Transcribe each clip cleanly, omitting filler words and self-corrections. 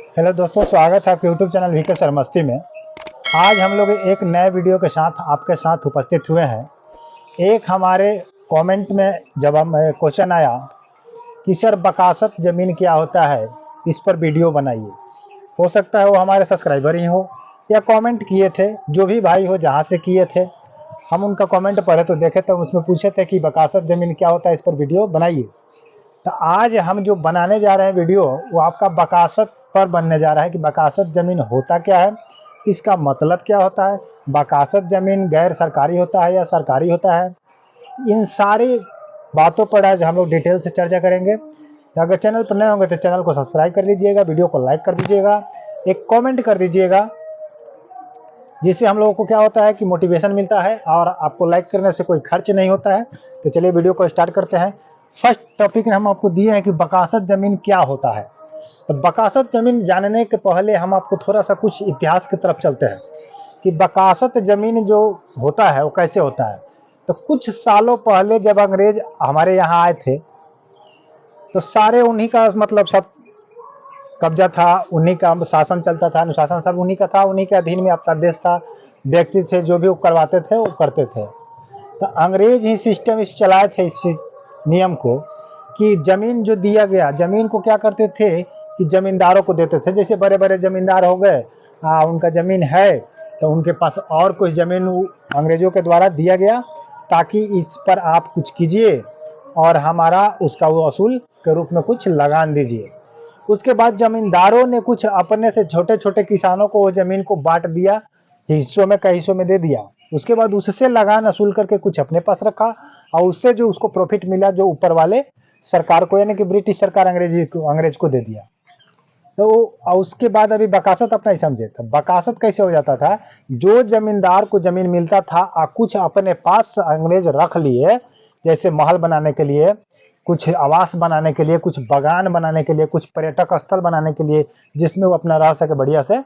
Hello दोस्तों, स्वागत है आपके यूट्यूब चैनल वीके सर मस्ती में। आज हम लोग एक नए वीडियो के साथ आपके साथ उपस्थित हुए हैं। एक हमारे कमेंट में जब हम क्वेश्चन आया कि सर बकासत ज़मीन क्या होता है, इस पर वीडियो बनाइए। हो सकता है वो हमारे सब्सक्राइबर ही हो या कमेंट किए थे, जो भी भाई हो जहाँ से किए थे, हम उनका कमेंट पढ़े तो देखे तो उसमें पूछे थे कि बकासत ज़मीन क्या होता है, इस पर वीडियो बनाइए। तो आज हम जो बनाने जा रहे हैं वीडियो, वो आपका बकासत पर बनने जा रहा है कि बकासत ज़मीन होता क्या है, इसका मतलब क्या होता है, बकासत ज़मीन गैर सरकारी होता है या सरकारी होता है। इन सारी बातों पर आज हम लोग डिटेल से चर्चा करेंगे। तो अगर चैनल पर नए होंगे तो चैनल को सब्सक्राइब कर लीजिएगा, वीडियो को लाइक कर दीजिएगा, एक कमेंट कर दीजिएगा, जिससे हम लोगों को क्या होता है कि मोटिवेशन मिलता है और आपको लाइक करने से कोई खर्च नहीं होता है। तो चलिए वीडियो को स्टार्ट करते हैं। फर्स्ट टॉपिक हम आपको दिए हैं कि बकासत ज़मीन क्या होता है। तो बकासत ज़मीन जानने के पहले हम आपको थोड़ा सा कुछ इतिहास की तरफ चलते हैं कि बकासत ज़मीन जो होता है वो कैसे होता है। तो कुछ सालों पहले जब अंग्रेज हमारे यहाँ आए थे तो सारे उन्हीं का मतलब सब कब्जा था, उन्हीं का शासन चलता था, अनुशासन सब उन्हीं का था, उन्हीं के अधीन में आपका देश था। व्यक्ति थे जो भी वो करवाते थे वो करते थे। तो अंग्रेज ही सिस्टम इस चलाए थे, इस नियम को कि जमीन जो दिया गया, जमीन को क्या करते थे कि जमींदारों को देते थे। जैसे बड़े बड़े जमींदार हो गए, उनका जमीन है तो उनके पास और कुछ जमीन अंग्रेजों के द्वारा दिया गया ताकि इस पर आप कुछ कीजिए और हमारा उसका वो असूल के रूप में कुछ लगान दीजिए। उसके बाद जमींदारों ने कुछ अपने से छोटे छोटे किसानों को वो जमीन को बांट दिया, हिस्सों में कई हिस्सों में दे दिया। उसके बाद उससे लगान असूल करके कुछ अपने पास रखा और उससे जो उसको प्रॉफिट मिला जो ऊपर वाले सरकार को, यानी कि ब्रिटिश सरकार अंग्रेज को दे दिया। तो उसके बाद अभी बकासत अपना ही समझे। तो बकासत कैसे हो जाता था, जो जमींदार को जमीन मिलता था कुछ अपने पास अंग्रेज रख लिए, जैसे महल बनाने के लिए, कुछ आवास बनाने के लिए, कुछ बागान बनाने के लिए, कुछ पर्यटक स्थल बनाने के लिए, जिसमें वो अपना रह सके बढ़िया से।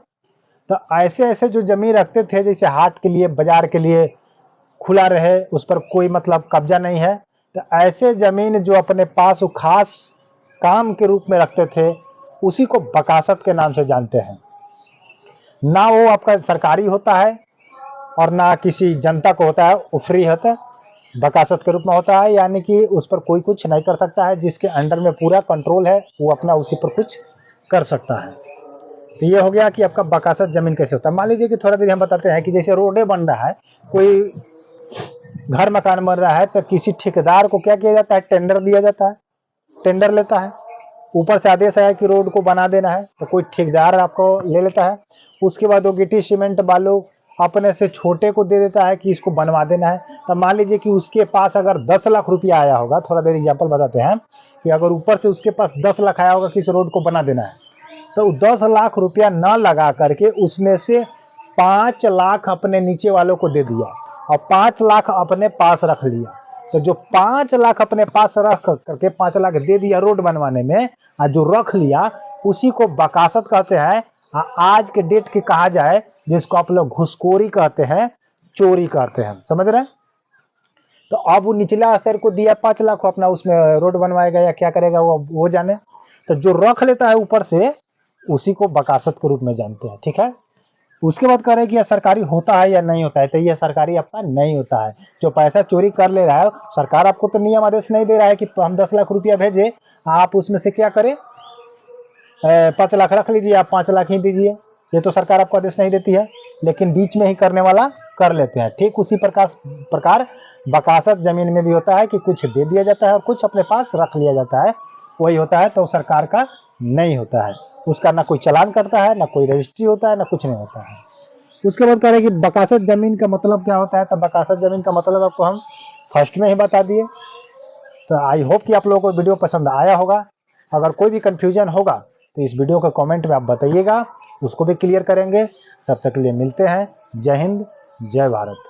तो ऐसे ऐसे जो जमीन रखते थे, जैसे हाट के लिए, बाजार के लिए खुला रहे, उस पर कोई मतलब कब्जा नहीं है, तो ऐसे जमीन जो अपने पास खास काम के रूप में रखते थे उसी को बकासत के नाम से जानते हैं। ना वो आपका सरकारी होता है और ना किसी जनता को होता है, वो फ्री होता है, बकासत के रूप में होता है, यानी कि उस पर कोई कुछ नहीं कर सकता है। जिसके अंडर में पूरा कंट्रोल है वो अपना उसी पर कुछ कर सकता है। तो ये हो गया कि आपका बकासत जमीन कैसे होता है। मान लीजिए कि थोड़ा देर हम बताते हैं कि जैसे रोडे बन रहा है, कोई घर मकान बन रहा है, तो किसी ठेकेदार को क्या किया जाता है, टेंडर दिया जाता है, टेंडर लेता है। ऊपर से आदेश आया कि रोड को बना देना है तो कोई ठेकेदार आपको ले लेता है। उसके बाद वो गिट्टी सीमेंट बालू अपने से छोटे को दे देता है कि इसको बनवा देना है। तो मान लीजिए कि उसके पास अगर 10 लाख रुपया आया होगा, थोड़ा देर एग्जाम्पल बताते हैं कि अगर ऊपर से उसके पास 10 लाख आया होगा कि इस रोड को बना देना है, तो 10 लाख रुपया न लगा करके उसमें से 5 लाख अपने नीचे वालों को दे दिया और 5 लाख अपने पास रख लिया। तो जो 5 लाख अपने पास रख करके 5 लाख दे दिया रोड बनवाने में, और जो रख लिया उसी को बकासत कहते हैं। आज के डेट की कहा जाए जिसको आप लोग घुसखोरी कहते हैं, चोरी कहते हैं, समझ रहे हैं। तो अब वो निचला स्तर को दिया 5 लाख, अपना उसमें रोड बनवाएगा या क्या करेगा वो जाने। तो जो रख लेता है ऊपर से उसी को बकासत के रूप में जानते हैं, ठीक है। उसके बाद कह रहे कि यह सरकारी होता है या नहीं होता है। तो यह सरकारी आपका नहीं होता है। जो पैसा चोरी कर ले रहा है, सरकार आपको तो नियम आदेश नहीं दे रहा है कि हम 10 लाख रुपया भेजे, आप उसमें से क्या करें, 5 लाख रख लीजिए, आप 5 लाख ही दीजिए। ये तो सरकार आपको आदेश नहीं देती है, लेकिन बीच में ही करने वाला कर लेते हैं। ठीक उसी प्रकार बकासत जमीन में भी होता है कि कुछ दे दिया जाता है और कुछ अपने पास रख लिया जाता है, वही होता है। तो सरकार का नहीं होता है, उसका ना कोई चालान करता है, ना कोई रजिस्ट्री होता है, ना कुछ नहीं होता है। उसके बाद कह रहे कि बकासत जमीन का मतलब क्या होता है। तो बकासत जमीन का मतलब आपको हम फर्स्ट में ही बता दिए। तो आई होप कि आप लोगों को वीडियो पसंद आया होगा। अगर कोई भी कंफ्यूजन होगा तो इस वीडियो के कमेंट में आप बताइएगा, उसको भी क्लियर करेंगे। तब तक के लिए मिलते हैं। जय हिंद, जय भारत।